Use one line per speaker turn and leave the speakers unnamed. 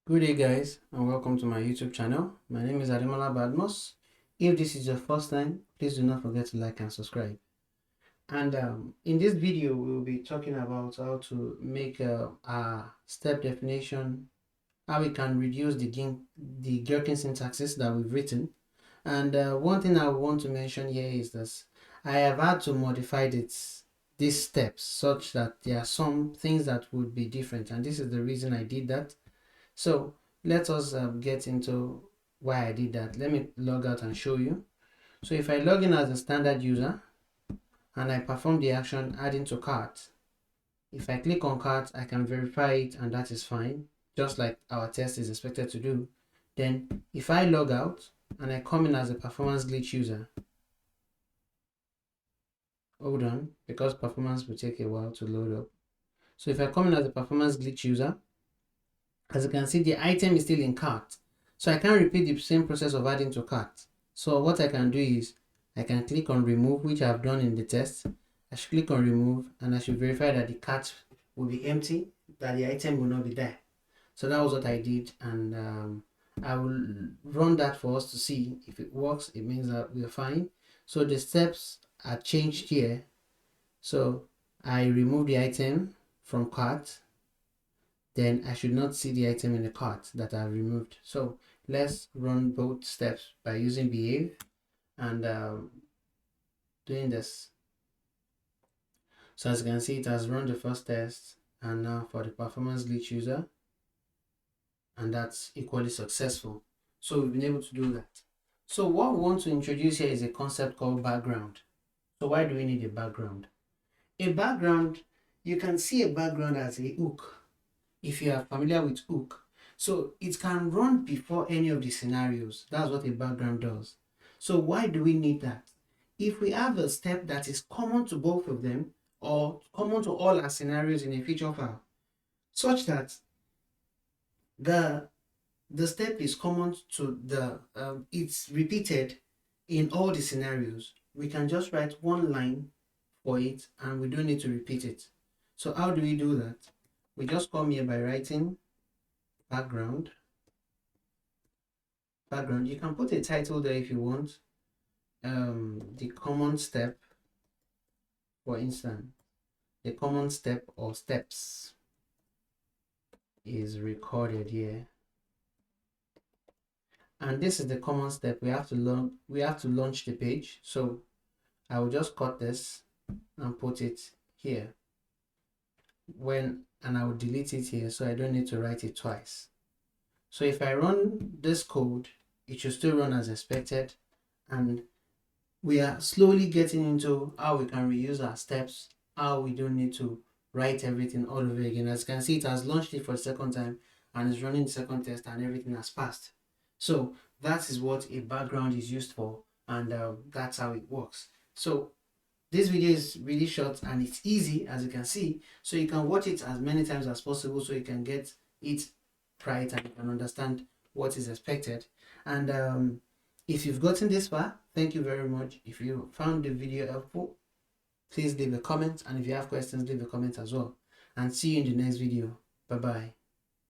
Good day guys, and welcome to my YouTube channel. My name is Ademola Badmos. If this is your first time, please do not forget to like and subscribe. And in this video, we will be talking about how to make a step definition, how we can reduce the Gherkin syntaxes that we've written. And one thing I want to mention here is this. I have had to modify these steps such that there are some things that would be different, and this is the reason I did that. So let us get into why I did that. Let me log out and show you. So if I log in as a standard user and I perform the action adding to cart, if I click on cart, I can verify it and that is fine, just like our test is expected to do. Then if I log out and I come in as a performance glitch user, hold on, because performance will take a while to load up. So if I come in as a performance glitch user, as you can see, the item is still in cart. So I can't repeat the same process of adding to cart. So what I can do is I can click on remove, which I've done in the test. I should click on remove and I should verify that the cart will be empty, that the item will not be there. So that was what I did, and I will run that for us to see if it works. It means that we're fine. So the steps are changed here. So I remove the item from cart. Then I should not see the item in the cart that I've removed. So let's run both steps by using behave and doing this. So as you can see, it has run the first test, and now for the performance glitch user, and that's equally successful. So we've been able to do that. So what we want to introduce here is a concept called background. So why do we need a background? A background, you can see a background as a hook, if you are familiar with hook. So it can run before any of the scenarios. That's what a background does. So why do we need that? If we have a step that is common to both of them, or common to all our scenarios in a feature file, such that the step is common to the it's repeated in all the scenarios, we can just write one line for it and we don't need to repeat it. So how do we do that? We just come here by writing background. You can put a title there if you want. The common step, for instance, the common step or steps is recorded here, and this is the common step. We have to launch the page. So I will just cut this and put it here, and I will delete it here so I don't need to write it twice. So if I run this code, it should still run as expected, and we are slowly getting into how we can reuse our steps, how we don't need to write everything all over again. As you can see, it has launched it for the second time and is running the second test and everything has passed. So that is what a background is used for, and that's how it works. So this video is really short and it's easy, as you can see, so you can watch it as many times as possible so you can get it right and you can understand what is expected. And if you've gotten this far, thank you very much. If you found the video helpful, please leave a comment, and if you have questions, leave a comment as well. And see you in the next video. Bye bye.